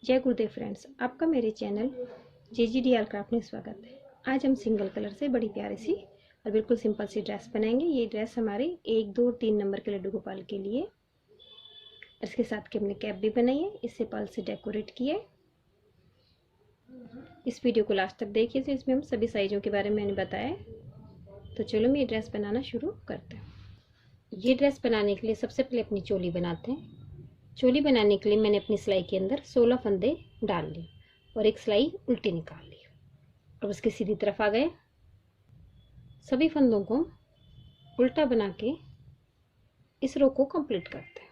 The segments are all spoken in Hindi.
जय गुरुदेव फ्रेंड्स, आपका मेरे चैनल JGDR क्राफ्ट में स्वागत है। आज हम सिंगल कलर से बड़ी प्यारी सी और बिल्कुल सिंपल सी ड्रेस बनाएंगे। ये ड्रेस हमारे 1, 2, 3 नंबर के लड्डू गोपाल के लिए। इसके साथ के हमने कैप भी बनाई है, इससे पर्ल से डेकोरेट किया है। इस वीडियो को लास्ट तक देखिए, तो इसमें हम सभी साइजों के बारे में मैंने बताया है। तो चलो हम ये ड्रेस बनाना शुरू करते हैं। ये ड्रेस बनाने के लिए सबसे पहले अपनी चोली बनाते हैं। चोली बनाने के लिए मैंने अपनी सिलाई के अंदर 16 फंदे डाल लिए और एक सिलाई उल्टी निकाल ली। अब उसके सीधी तरफ आ गए। सभी फंदों को उल्टा बना के इस रो को कंप्लीट करते हैं।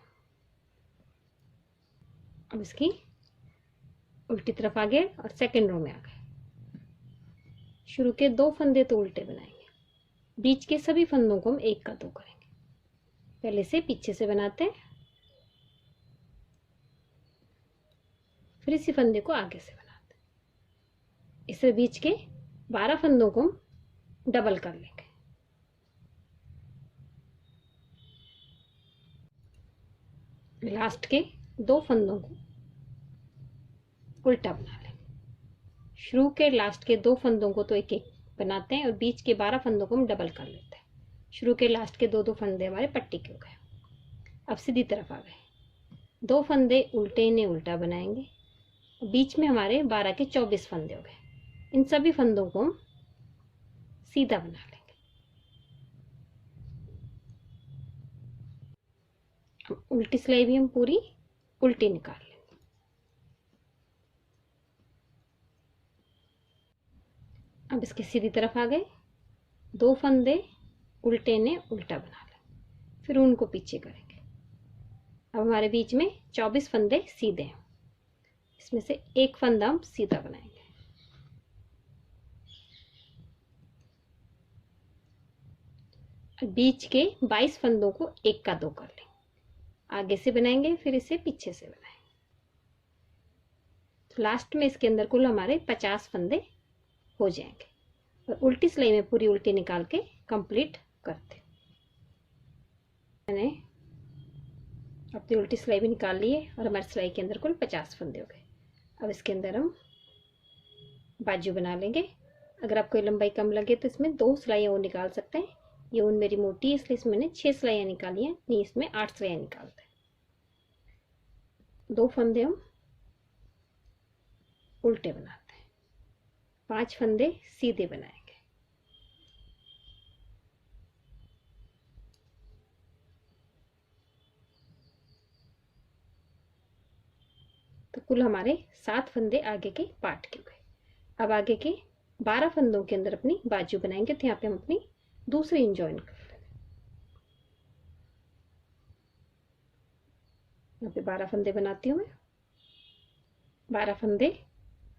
अब इसकी उल्टी तरफ आ गए और सेकेंड रो में आ गए। शुरू के 2 फंदे तो उल्टे बनाएंगे, बीच के सभी फंदों को हम 1 का 2 करेंगे। पहले से पीछे से बनाते हैं, फिर इसी फंदे को आगे से बनाते हैं। इससे बीच के 12 फंदों को डबल कर लेंगे। लास्ट के 2 फंदों को उल्टा बना लेंगे। शुरू के लास्ट के 2 फंदों को तो एक एक बनाते हैं और बीच के 12 फंदों को हम डबल कर लेते हैं। शुरू के लास्ट के 2 फंदे हमारे पट्टी के हो गए। अब सीधी तरफ आ गए। 2 फंदे उल्टे ने उल्टा बनाएंगे। बीच में हमारे 12 के 24 फंदे हो गए। इन सभी फंदों को हम सीधा बना लेंगे। अब उल्टी सिलाई भी हम पूरी उल्टी निकाल लेंगे। अब इसके सीधी तरफ आ गए। 2 फंदे उल्टे ने उल्टा बना लेंगे, फिर उनको पीछे करेंगे। अब हमारे बीच में 24 फंदे सीधे हैं। इसमें से एक फंदा हम सीधा बनाएंगे। बीच के 22 फंदों को 1 का 2 कर लेंगे। आगे से बनाएंगे, फिर इसे पीछे से बनाएंगे। तो लास्ट में इसके अंदर कुल हमारे 50 फंदे हो जाएंगे और उल्टी सिलाई में पूरी उल्टी निकाल के कंप्लीट करते। मैंने अपनी उल्टी सिलाई भी निकाल ली है और हमारी सिलाई के अंदर कुल 50 फंदे हो गए। अब इसके अंदर हम बाजू बना लेंगे। अगर आपको लंबाई कम लगे तो इसमें 2 सिलाइयाँ और निकाल सकते हैं। ये ऊन मेरी मोटी है, इसलिए इसमें मैंने 6 सिलाइयाँ निकाली हैं, नहीं इसमें 8 सिलाइयाँ निकालते हैं। 2 फंदे हम उल्टे बनाते हैं, 5 फंदे सीधे बनाएंगे। तो कुल हमारे 7 फंदे आगे के पार्ट के हुए। अब आगे के 12 फंदों के अंदर अपनी बाजू बनाएंगे। तो यहाँ पे हम अपनी दूसरी इन जॉइन कर लेंगे। यहाँ पे 12 फंदे बनाती हूँ मैं। 12 फंदे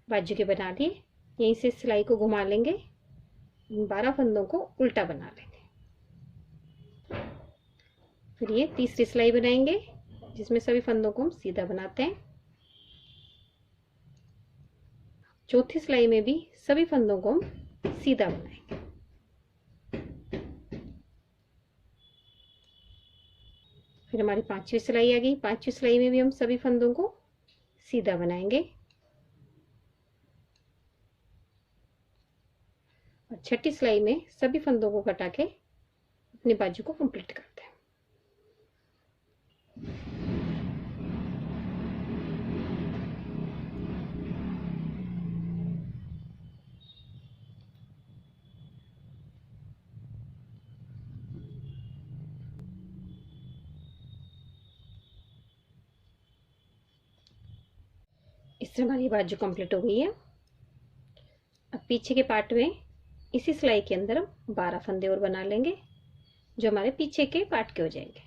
बाजू के बना लिए। यहीं से सिलाई को घुमा लेंगे, 12 फंदों को उल्टा बना लेंगे। फिर ये तीसरी सिलाई बनाएंगे, जिसमें सभी फंदों को हम सीधा बनाते हैं। चौथी सिलाई में भी सभी फंदों को हम सीधा बनाएंगे। फिर हमारी 5वीं सिलाई आ गई। 5वीं सिलाई में भी हम सभी फंदों को सीधा बनाएंगे और 6ठी सिलाई में सभी फंदों को कटा के अपनी बाजू को कंप्लीट करते हैं। इससे हमारी बाजू कंप्लीट हो गई है। अब पीछे के पार्ट में इसी सिलाई के अंदर हम 12 फंदे और बना लेंगे, जो हमारे पीछे के पार्ट के हो जाएंगे।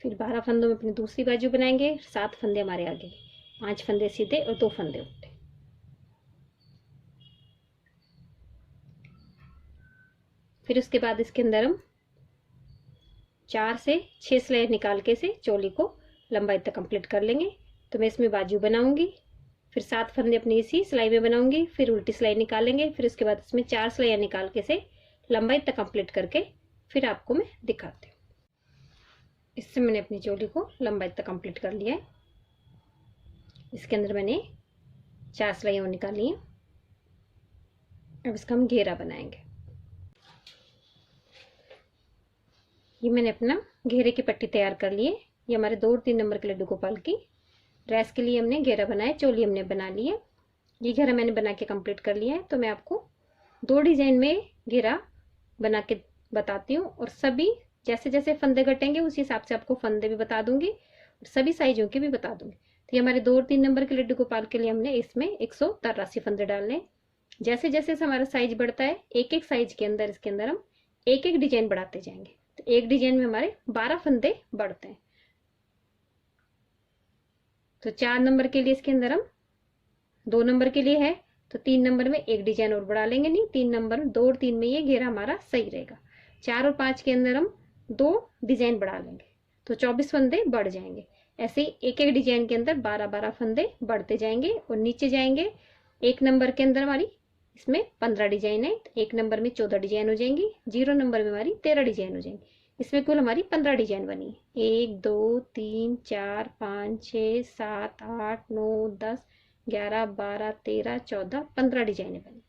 फिर 12 फंदों में अपनी दूसरी बाजू बनाएंगे। 7 फंदे हमारे आगे, 5 फंदे सीधे और 2 फंदे उल्टे। फिर उसके बाद इसके अंदर हम 4 से 6 सिलाई निकाल के से चोली को लंबाई तक कंप्लीट कर लेंगे। तो मैं इसमें बाजू बनाऊंगी, फिर 7 फंदे अपनी इसी सिलाई में बनाऊंगी, फिर उल्टी सिलाई निकालेंगे, फिर उसके बाद इसमें 4 सिलाइयाँ निकाल के से लंबाई तक कंप्लीट करके फिर आपको मैं दिखाती हूँ। इससे मैंने अपनी चोली को लंबाई तक कंप्लीट कर लिया है। इसके अंदर मैंने 4 सिलाई और निकाली हैं। अब इसका हम घेरा बनाएंगे। ये मैंने अपना घेरे की पट्टी तैयार कर ली है। ये हमारे 2 और 3 नंबर के लड्डू गोपाल की ड्रेस के लिए हमने घेरा बनाया, चोली हमने बना ली है। ये घेरा मैंने बना के कंप्लीट कर लिया है। तो मैं आपको 2 डिजाइन में घेरा बना के बताती हूँ, और सभी जैसे जैसे फंदे कटेंगे उसी हिसाब से आपको फंदे भी बता दूंगी और सभी साइजों के भी बता दूंगी। तो ये हमारे 2 और 3 नंबर के लड्डू गोपाल के लिए हमने इसमें 183 फंदे डालने। जैसे जैसे हमारा साइज बढ़ता है, एक एक साइज के अंदर इसके अंदर हम एक एक डिजाइन बढ़ाते जाएंगे। तो एक डिजाइन में हमारे 12 फंदे बढ़ते हैं। तो 4 नंबर के लिए इसके अंदर हम 2 नंबर के लिए है तो 3 नंबर में एक डिजाइन और बढ़ा लेंगे। नहीं, 3 नंबर 2 और 3 में ये घेरा हमारा सही रहेगा। 4 और 5 के अंदर हम 2 डिजाइन बढ़ा लेंगे तो 24 फंदे बढ़ जाएंगे। ऐसे ही एक एक डिजाइन के अंदर 12-12 फंदे बढ़ते जाएंगे और नीचे जाएंगे। 1 नंबर के अंदर हमारी इसमें 15 डिजाइन है, तो 1 नंबर में 14 डिजाइन हो जाएंगी। 0 नंबर में हमारी 13 डिजाइन हो जाएंगी। इसमें कुल हमारी 15 डिजाइन बनी है। 1 2 3 4 5 6 7 8 9 10 11 12 13 14 15 डिजाइने बनी।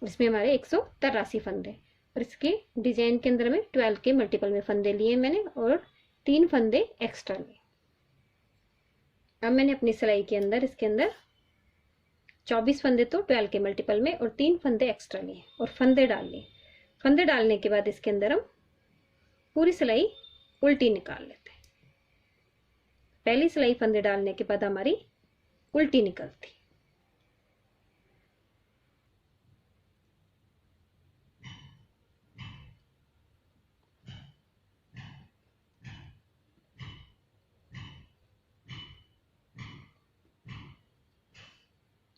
इसमें हमारे 183 फंदे, और इसके डिजाइन के अंदर में 12 के मल्टीपल में फंदे लिए मैंने और 3 फंदे एक्स्ट्रा लिए। अब मैंने अपनी सिलाई के अंदर इसके अंदर 24 फंदे तो 12 के मल्टीपल में और 3 फंदे एक्स्ट्रा लिए और फंदे डाल लिए। फंदे डालने के बाद इसके अंदर हम पूरी सिलाई उल्टी निकाल लेते हैं। पहली सिलाई फंदे डालने के बाद हमारी उल्टी निकलती।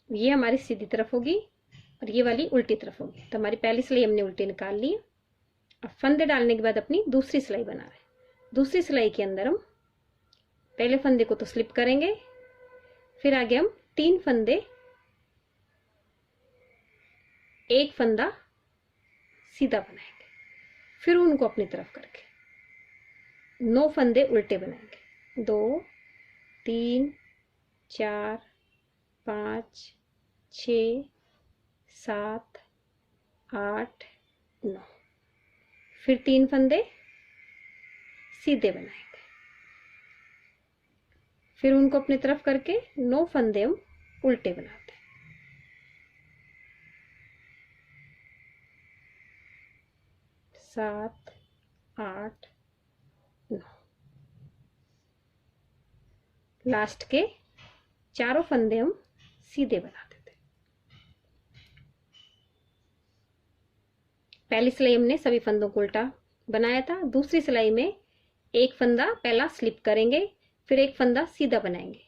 ये हमारी सीधी तरफ होगी और ये वाली उल्टी तरफ होगी। तो हमारी पहली सिलाई हमने उल्टी निकाल ली। अब फंदे डालने के बाद अपनी दूसरी सिलाई बना रहे हैं। दूसरी सिलाई के अंदर हम पहले फंदे को तो स्लिप करेंगे, फिर आगे हम 3 फंदे, एक फंदा सीधा बनाएंगे, फिर उनको अपनी तरफ करके 9 फंदे उल्टे बनाएंगे। 2 3 4 5 6 7 8 9, फिर 3 फंदे सीधे बनाएंगे, फिर उनको अपनी तरफ करके 9 फंदे हम उल्टे बनाते हैं। 7 8 9, लास्ट के चारों फंदे हम सीधे बना देते हैं। पहली सिलाई हमने सभी फंदों को उल्टा बनाया था। दूसरी सिलाई में एक फंदा पहला स्लिप करेंगे, फिर एक फंदा सीधा बनाएंगे,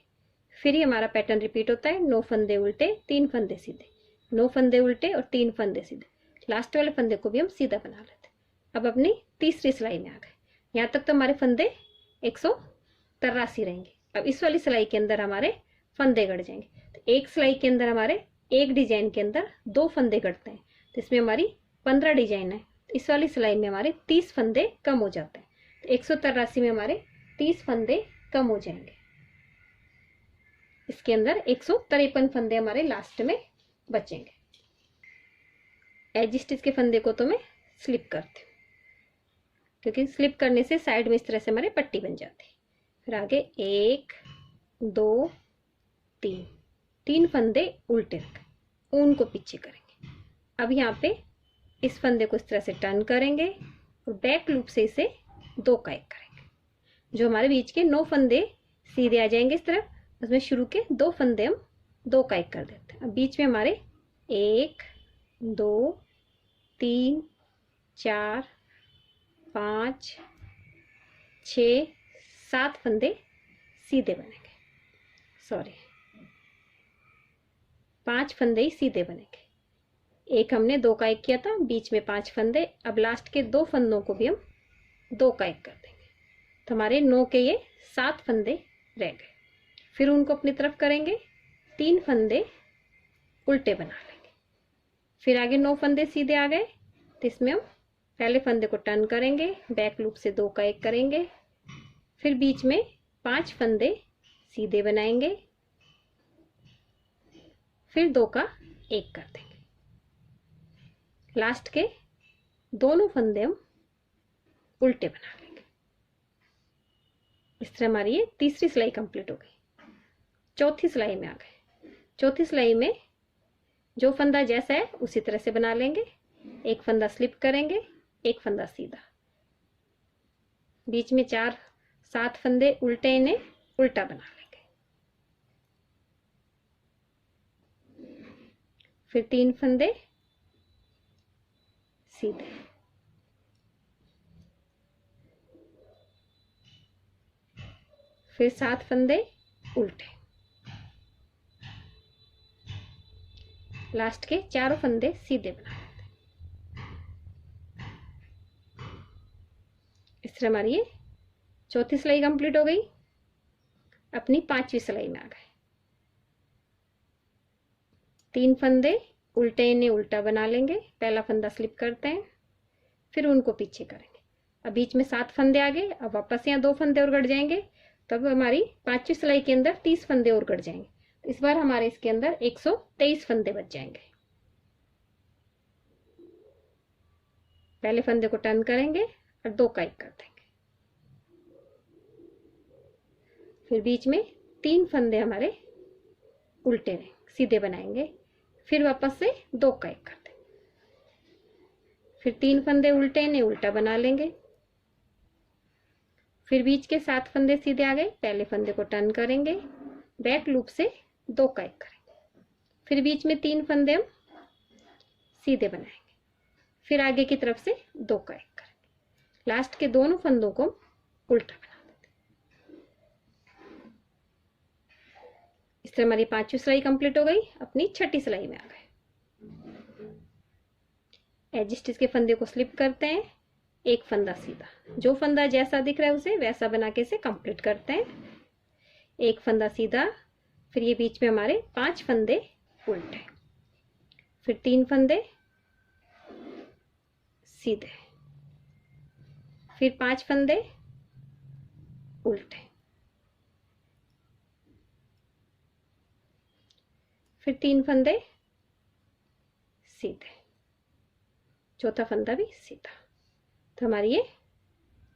फिर ही हमारा पैटर्न रिपीट होता है। 9 फंदे उल्टे 3 फंदे सीधे, 9 फंदे उल्टे और 3 फंदे सीधे। लास्ट वाले फंदे को भी हम सीधा बना लेते हैं। अब अपनी तीसरी सिलाई में आ गए। यहाँ तक तो हमारे फंदे 183 रहेंगे। अब इस वाली सिलाई के अंदर हमारे फंदे गड़ जाएंगे। तो एक सिलाई के अंदर हमारे एक डिजाइन के अंदर 2 फंदे गड़ते हैं, तो इसमें हमारी 15 डिजाइन है। तो इस वाली सिलाई में हमारे 30 फंदे कम हो जाते हैं। तो 183 में हमारे 30 फंदे कम हो जाएंगे। इसके अंदर 153 फंदे हमारे लास्ट में बचेंगे। एज स्टिच के फंदे को तो मैं स्लिप करती हूँ, क्योंकि स्लिप करने से साइड में इस तरह से हमारे पट्टी बन जाती है। फिर आगे 1 2 3, 3 फंदे उल्टे रखें, उनको पीछे करेंगे। अब यहाँ पे इस फंदे को इस तरह से टर्न करेंगे और बैक लूप से इसे 2 का 1 करेंगे। जो हमारे बीच के 9 फंदे सीधे आ जाएंगे इस तरफ, उसमें शुरू के 2 फंदे हम 2 का 1 कर देते हैं। अब बीच में हमारे 1 2 3 4 5 6 7 फंदे सीधे बनेंगे। 5 फंदे ही सीधे बनेंगे। एक हमने 2 का 1 किया था, बीच में 5 फंदे। अब लास्ट के 2 फंदों को भी हम 2 का 1 कर देंगे, तो हमारे 9 के ये 7 फंदे रह गए। फिर उनको अपनी तरफ करेंगे, 3 फंदे उल्टे बना लेंगे। फिर आगे 9 फंदे सीधे आ गए, तो इसमें हम पहले फंदे को टर्न करेंगे, बैक लूप से 2 का 1 करेंगे, फिर बीच में 5 फंदे सीधे बनाएंगे, फिर 2 का 1 कर देंगे। लास्ट के दोनों फंदे हम उल्टे बना लेंगे। इस तरह हमारी ये तीसरी सिलाई कंप्लीट हो गई। चौथी सिलाई में आ गए। चौथी सिलाई में जो फंदा जैसा है उसी तरह से बना लेंगे। एक फंदा स्लिप करेंगे, एक फंदा सीधा, बीच में 4-7 फंदे उल्टे, इन्हें उल्टा बना लेंगे। फिर 3 फंदे सीधे, फिर 7 फंदे उल्टे, लास्ट के चारों फंदे सीधे बना लेते हैं। इस तरह हमारी ये चौथी सिलाई कंप्लीट हो गई। अपनी 5वीं सिलाई में आ गए। 3 फंदे उल्टे, इन्हें उल्टा बना लेंगे। पहला फंदा स्लिप करते हैं, फिर उनको पीछे करेंगे। अब बीच में 7 फंदे आ गए। अब वापस यहाँ 2 फंदे और गड़ जाएंगे, तब हमारी 5वीं सिलाई के अंदर 30 फंदे और गड़ जाएंगे। इस बार हमारे इसके अंदर 123 फंदे बच जाएंगे। पहले फंदे को टर्न करेंगे और 2 का 1 कर देंगे। फिर बीच में 3 फंदे हमारे उल्टे सीधे बनाएंगे, फिर वापस से 2 का 1 कर देंगे। फिर 3 फंदे उल्टे, इन्हें उल्टा बना लेंगे। फिर बीच के 7 फंदे सीधे आ गए। पहले फंदे को टर्न करेंगे, बैक लूप से 2 का 1 करेंगे। फिर बीच में 3 फंदे हम सीधे बनाएंगे, फिर आगे की तरफ से 2 का 1 करेंगे। लास्ट के दोनों फंदों को उल्टा बना देते हैं। इस तरह हमारी 5वीं सिलाई कंप्लीट हो गई। अपनी 6ठी सिलाई में आ गए। एज स्टिच के फंदे को स्लिप करते हैं, एक फंदा सीधा, जो फंदा जैसा दिख रहा है उसे वैसा बना के इसे कंप्लीट करते हैं। एक फंदा सीधा, फिर ये बीच में हमारे 5 फंदे उल्टे, फिर 3 फंदे सीधे, फिर 5 फंदे उल्टे, फिर 3 फंदे सीधे, चौथा फंदा भी सीधा। तो हमारी ये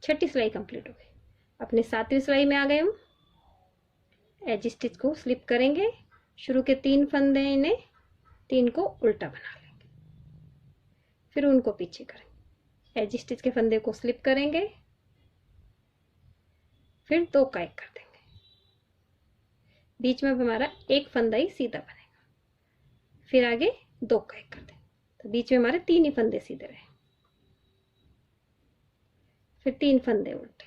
6ठी सिलाई कंप्लीट हो गई। अपने 7वीं सिलाई में आ गए हम। एज स्टिच को स्लिप करेंगे, शुरू के 3 फंदे, इन्हें 3 को उल्टा बना लेंगे, फिर उनको पीछे करेंगे। एज स्टिच के फंदे को स्लिप करेंगे, फिर 2 का 1 कर देंगे। बीच में हमारा एक फंदा ही सीधा बनेगा, फिर आगे 2 का 1 कर देंगे। तो बीच में हमारे 3 ही फंदे सीधे रहे, फिर 3 फंदे उल्टे,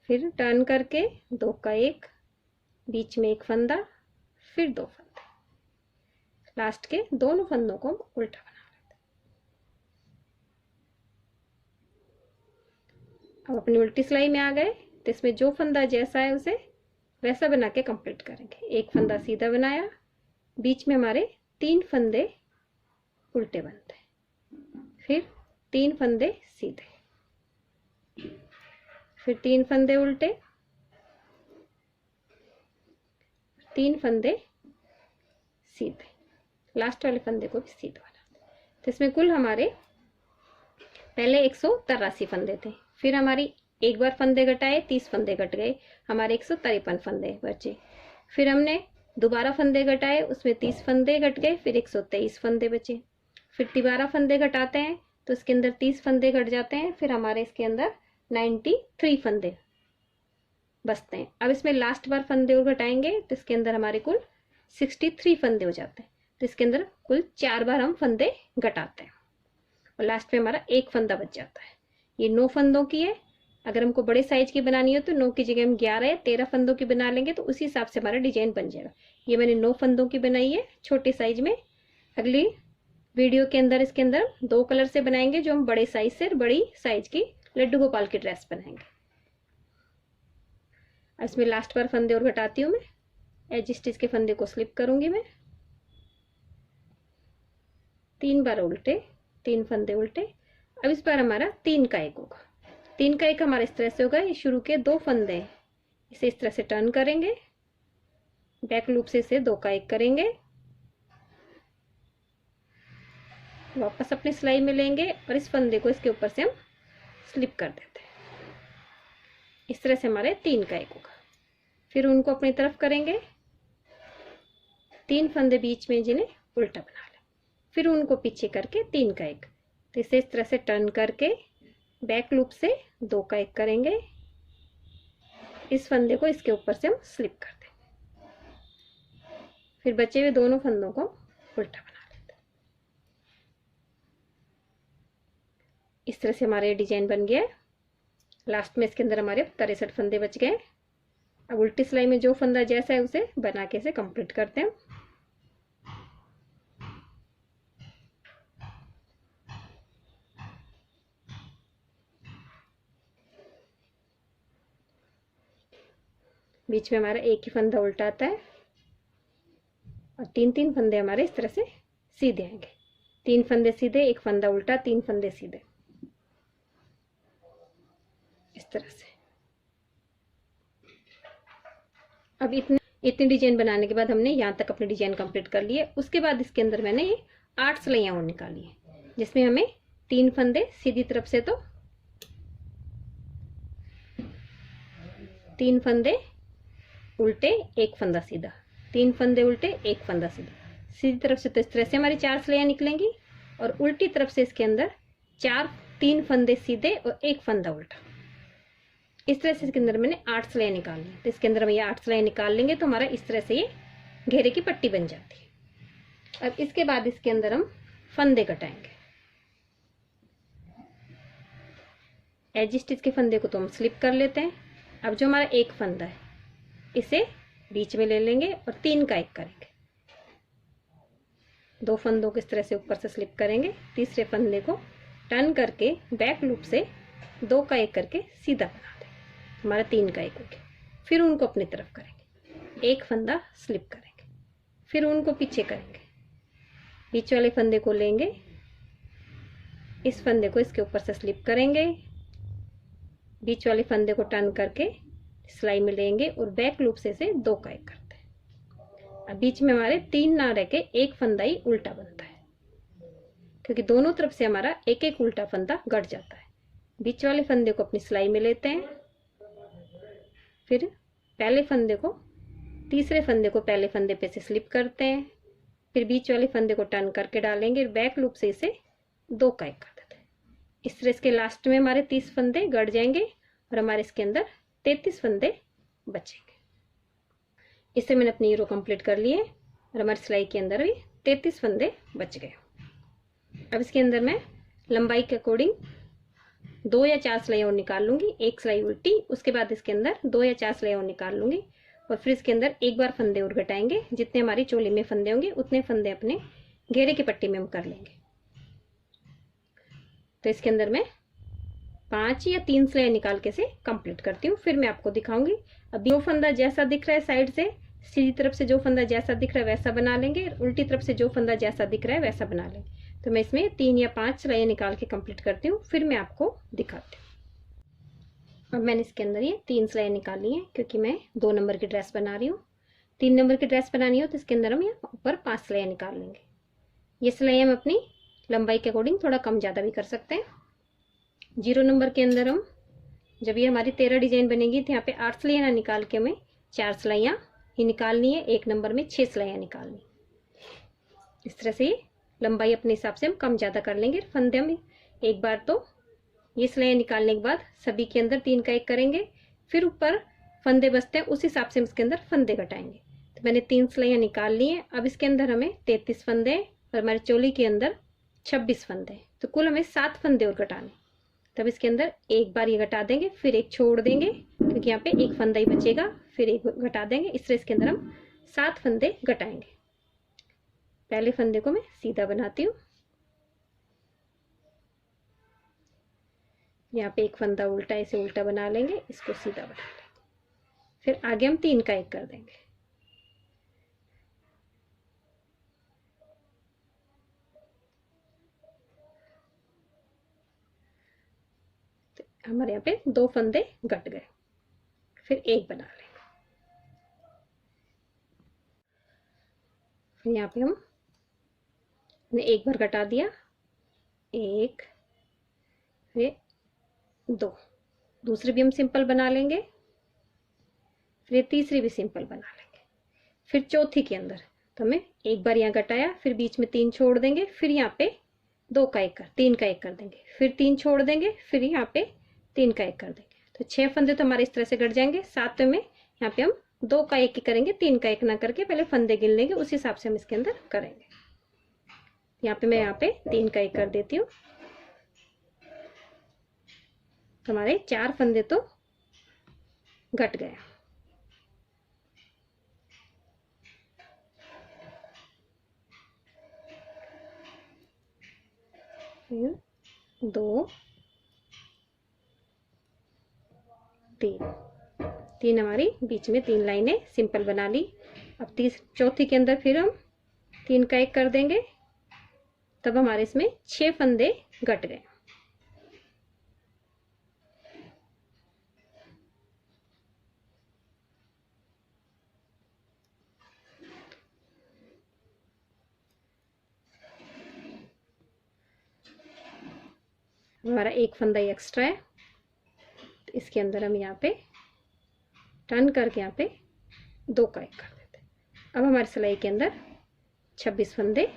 फिर टर्न करके 2 का 1, बीच में एक फंदा, फिर 2 फंदे, लास्ट के दोनों फंदों को उल्टा बना लेते हैं। अब अपनी उल्टी सिलाई में आ गए। तो इसमें जो फंदा जैसा है उसे वैसा बना के कंप्लीट करेंगे। एक फंदा सीधा बनाया, बीच में हमारे 3 फंदे उल्टे बनते हैं, फिर 3 फंदे सीधे, फिर 3 फंदे उल्टे, 3 फंदे सीधे, लास्ट वाले फंदे को भी सीधा बनाते। तो इसमें कुल हमारे पहले 183 फंदे थे, फिर हमारी एक बार फंदे घटाए, 30 फंदे घट गए, हमारे 153 फंदे बचे। फिर हमने दोबारा फंदे घटाए, उसमें 30 फंदे घट गए, फिर 123 फंदे बचे। फिर दोबारा फंदे घटाते हैं तो इसके अंदर 30 फंदे घट जाते हैं, फिर हमारे इसके अंदर 93 फंदे बचते हैं। अब इसमें लास्ट बार फंदे और घटाएंगे तो इसके अंदर हमारे कुल 63 फंदे हो जाते हैं। तो इसके अंदर कुल 4 बार हम फंदे घटाते हैं और लास्ट में हमारा एक फंदा बच जाता है। ये 9 फंदों की है। अगर हमको बड़े साइज की बनानी हो तो 9 की जगह हम 11 या 13 फंदों की बना लेंगे, तो उसी हिसाब से हमारा डिजाइन बन जाएगा। ये मैंने 9 फंदों की बनाई है छोटे साइज में। अगली वीडियो के अंदर इसके अंदर 2 कलर से बनाएंगे, जो हम बड़े साइज से बड़ी साइज की लड्डू गोपाल की ड्रेस बनाएंगे। इसमें लास्ट बार फंदे और घटाती हूँ मैं। एज स्टिच के फंदे को स्लिप करूंगी मैं, 3 बार उल्टे, 3 फंदे उल्टे। अब इस बार हमारा 3 का 1 होगा। 3 का 1 हमारा इस तरह से होगा। ये शुरू के 2 फंदे, इसे इस तरह से टर्न करेंगे बैक लूप से इसे 2 का 1 करेंगे, वापस अपनी सिलाई में लेंगे और इस फंदे को इसके ऊपर से हम स्लिप कर देते हैं। इस तरह से हमारे 3 का 1 होगा। फिर उनको अपनी तरफ करेंगे, 3 फंदे बीच में जिन्हें उल्टा बना लें, फिर उनको पीछे करके 3 का 1। तो इसे इस तरह से टर्न करके बैक लूप से 2 का 1 करेंगे, इस फंदे को इसके ऊपर से हम स्लिप कर देंगे, फिर बचे हुए दोनों फंदों को उल्टा बना लेते हैं। इस तरह से हमारे डिजाइन बन गया है। लास्ट में इसके अंदर हमारे 63 फंदे बच गए। अब उल्टी सिलाई में जो फंदा जैसा है उसे बना के इसे कंप्लीट करते हैं। बीच में हमारा एक ही फंदा उल्टा आता है और 3-3 फंदे हमारे इस तरह से सीधे आएंगे। 3 फंदे सीधे, एक फंदा उल्टा, 3 फंदे सीधे, इस तरह से। अब इतनी डिजाइन बनाने के बाद हमने यहाँ तक अपनी डिजाइन कंप्लीट कर ली है। उसके बाद इसके अंदर मैंने ये 8 सिलाइयाँ और निकाली है, जिसमें हमें 3 फंदे सीधी तरफ से, तो 3 फंदे उल्टे, एक फंदा सीधा, 3 फंदे उल्टे, एक फंदा सीधा, सीधी तरफ से। तो इस तरह से हमारी 4 सिलाइयाँ निकलेंगी और उल्टी तरफ से इसके अंदर 3 फंदे सीधे और एक फंदा उल्टा। इस तरह से इसके अंदर मैंने 8 सिलाइयाँ निकालनी है। तो इसके अंदर हम ये 8 सिलाइयाँ निकाल लेंगे तो हमारा इस तरह से ये घेरे की पट्टी बन जाती है। अब इसके बाद इसके अंदर हम फंदे कटाएंगे। एज स्टिच के फंदे को तो हम स्लिप कर लेते हैं। अब जो हमारा एक फंदा है इसे बीच में ले लेंगे और 3 का 1 करेंगे। 2 फंदों को इस तरह से ऊपर से स्लिप करेंगे, तीसरे फंदे को टर्न करके बैक लूप से 2 का 1 करके सीधा बना देंगे। हमारा 3 का 1 हो गया। फिर उनको अपनी तरफ करेंगे, एक फंदा स्लिप करेंगे, फिर उनको पीछे करेंगे, बीच वाले फंदे को लेंगे, इस फंदे को इसके ऊपर से स्लिप करेंगे, बीच वाले फंदे को टर्न करके सिलाई में लेंगे और बैक लूप से इसे 2 का 1 करते हैं। अब बीच में हमारे 3 ना रह के एक फंदा ही उल्टा बनता है, क्योंकि दोनों तरफ से हमारा एक एक उल्टा फंदा गड़ जाता है। बीच वाले फंदे को अपनी सिलाई में लेते हैं, फिर पहले फंदे को तीसरे फंदे को पहले फंदे पे से स्लिप करते हैं, फिर बीच वाले फंदे को टर्न करके डालेंगे, बैक लूप से इसे 2 का 1 कर देते हैं। इस तरह इसके लास्ट में हमारे 30 फंदे गड़ जाएंगे और हमारे इसके अंदर 33 फंदे बचेंगे। इससे मैंने अपनी रो कंप्लीट कर ली है और हमारी सिलाई के अंदर भी 33 फंदे बच गए। अब इसके अंदर मैं लंबाई के अकॉर्डिंग 2 या 4 सिलाई और निकाल लूंगी, एक सिलाई उल्टी, उसके बाद इसके अंदर 2 या 4 सिलाई और निकाल लूंगी और फिर इसके अंदर एक बार फंदे और घटाएंगे। जितने हमारी चोली में फंदे होंगे उतने फंदे अपने घेरे की पट्टी में हम कर लेंगे। तो इसके अंदर मैं 5 या 3 सिलाई निकाल के से कंप्लीट करती हूँ, फिर मैं आपको दिखाऊंगी। अब जो फंदा जैसा दिख रहा है साइड से, सीधी तरफ से जो फंदा जैसा दिख रहा है वैसा बना लेंगे, उल्टी तरफ से जो फंदा जैसा दिख रहा है वैसा बना लेंगे। तो मैं इसमें 3 या 5 सिलाई निकाल के कंप्लीट करती हूँ, फिर मैं आपको दिखाती हूँ। अब मैंने इसके अंदर ये 3 सिलाई निकाली है, क्योंकि मैं 2 नंबर की ड्रेस बना रही हूँ। 3 नंबर की ड्रेस बनानी हो तो इसके अंदर हम ऊपर 5 सिलाई निकाल लेंगे। ये सिलाई हम अपनी लंबाई के अकॉर्डिंग थोड़ा कम ज़्यादा भी कर सकते हैं। 0 नंबर के अंदर हम जब ये हमारी 13 डिजाइन बनेगी तो यहाँ पे 8 सिलाइयाँ निकाल के हमें 4 सिलाइयाँ ही निकालनी है। 1 नंबर में 6 सिलाइयाँ निकालनी। इस तरह से लंबाई अपने हिसाब से हम कम ज़्यादा कर लेंगे। फंदे हम एक बार तो ये सिलाइयाँ निकालने के बाद सभी के अंदर 3 का 1 करेंगे, फिर ऊपर फंदे बचते हैं उस हिसाब से हम इसके अंदर फंदे घटाएंगे। तो मैंने 3 सिलाइयाँ निकाल ली हैं। अब इसके अंदर हमें 33 फंदे और हमारे चोली के अंदर 26 फंदे, तो कुल हमें 7 फंदे और घटाने। तब इसके अंदर एक बार ये घटा देंगे, फिर एक छोड़ देंगे, क्योंकि यहाँ पे एक फंदा ही बचेगा, फिर एक घटा देंगे। इस तरह इसके अंदर हम 7 फंदे घटाएंगे। पहले फंदे को मैं सीधा बनाती हूँ, यहाँ पे एक फंदा उल्टा, इसे उल्टा बना लेंगे, इसको सीधा बना लेंगे, फिर आगे हम 3 का 1 कर देंगे। तो हमारे यहाँ पे 2 फंदे घट गए, फिर एक बना लेंगे। यहाँ पे हमने एक बार कटा दिया, एक, फिर दो, दूसरी भी हम सिंपल बना लेंगे, फिर तीसरी भी सिंपल बना लेंगे। फिर चौथी के अंदर तो हमें एक बार यहाँ घटाया, फिर बीच में 3 छोड़ देंगे, फिर यहाँ पे 2 का 1 कर 3 का 1 कर देंगे, फिर 3 छोड़ देंगे, फिर यहाँ पे 3 का 1 कर देंगे। तो 6 फंदे तो हमारे इस तरह से घट जाएंगे। 7वें में यहाँ पे हम 2 का 1 ही करेंगे, 3 का 1 ना करके पहले फंदे गिन लेंगे, उस हिसाब से हम इसके अंदर करेंगे। यहाँ पे मैं यहाँ पे 3 का 1 कर देती हूँ। तो हमारे 4 फंदे तो घट गए। फिर 2, 3 हमारी बीच में 3 लाइनें सिंपल बना ली। अब चौथी के अंदर फिर हम 3 का 1 कर देंगे, तब हमारे इसमें 6 फंदे घट गए। हमारा एक फंदा ही एक्स्ट्रा है, तो इसके अंदर हम यहाँ पे टर्न करके यहाँ पे 2 का 1 कर देते हैं। अब हमारी सिलाई के अंदर 26 फंदे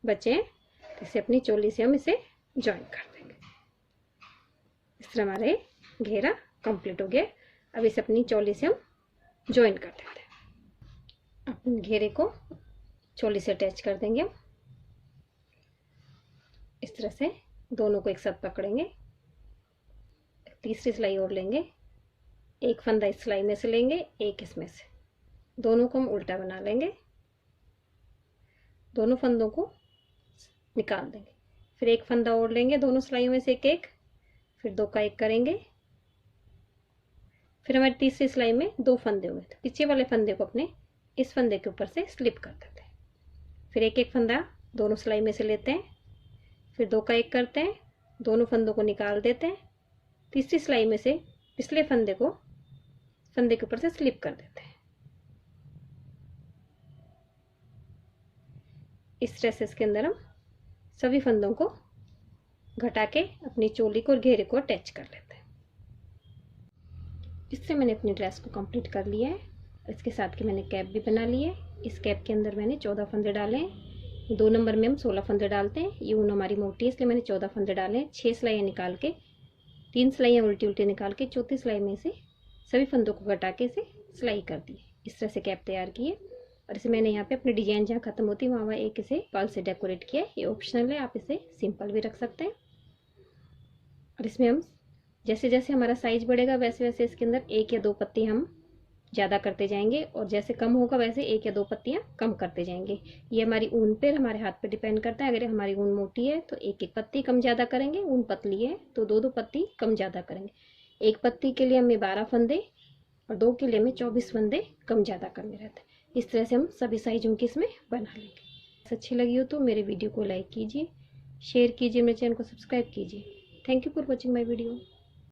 बचे हैं, तो इसे अपनी चोली से हम इसे ज्वाइन कर देंगे। इस तरह हमारे घेरा कंप्लीट हो गया। अब इसे अपनी चोली से हम ज्वाइन कर देते हैं। अपने घेरे को चोली से अटैच कर देंगे हम। इस तरह से दोनों को एक साथ पकड़ेंगे, तीसरी सिलाई और लेंगे, एक फंदा इस सिलाई में से लेंगे, एक इसमें से, दोनों को हम उल्टा बना लेंगे, दोनों फंदों को निकाल देंगे, फिर एक फंदा और लेंगे, दोनों सिलाइयों में से एक एक, फिर 2 का 1 करेंगे, फिर हमारी तीसरी सिलाई में 2 फंदे हुए, तो पीछे वाले फंदे को अपने इस फंदे के ऊपर से स्लिप कर देते हैं, फिर एक एक फंदा दोनों सिलाई में से लेते हैं, फिर 2 का 1 करते हैं, दोनों फंदों को निकाल देते हैं, तीसरी सिलाई में से पिछले फंदे के ऊपर से स्लिप कर देते हैं। इस तरह से इसके अंदर हम सभी फंदों को घटा के अपनी चोली को और घेरे को अटैच कर लेते हैं। इससे मैंने अपनी ड्रेस को कंप्लीट कर लिया है। इसके साथ के मैंने कैप भी बना ली है। इस कैप के अंदर मैंने 14 फंदे डाले हैं। 2 नंबर में हम 16 फंदे डालते हैं। ये ऊन हमारी मोटी है, इसलिए मैंने 14 फंदे डाले हैं। 6 सिलाइयाँ निकाल के, 3 सिलाइयाँ उल्टी उल्टी निकाल के, चौथी सिलाई में से सभी फंदों को घटा के इसे सिलाई कर दी। इस तरह से कैप तैयार की है। और इसे मैंने यहाँ पे अपनी डिजाइन जहाँ खत्म होती है वहाँ एक इसे पर्ल से डेकोरेट किया है। ये ऑप्शनल है, आप इसे सिंपल भी रख सकते हैं। और इसमें हम जैसे जैसे हमारा साइज बढ़ेगा वैसे वैसे इसके अंदर 1 या 2 पत्ती हम ज़्यादा करते जाएंगे, और जैसे कम होगा वैसे 1 या 2 पत्तियाँ कम करते जाएंगे। ये हमारी ऊन पर, हमारे हाथ पे डिपेंड करता है। अगर हमारी ऊन मोटी है तो 1-1 पत्ती कम ज़्यादा करेंगे, ऊन पतली है तो 2-2 पत्ती कम ज़्यादा करेंगे। 1 पत्ती के लिए हमें 12 फंदे और 2 के लिए हमें 24 फंदे कम ज़्यादा करने रहते हैं। इस तरह से हम सभी साइजों की इसमें बना लेंगे। अच्छी लगी हो तो मेरे वीडियो को लाइक कीजिए, शेयर कीजिए, मेरे चैनल को सब्सक्राइब कीजिए। Thank you for watching my video.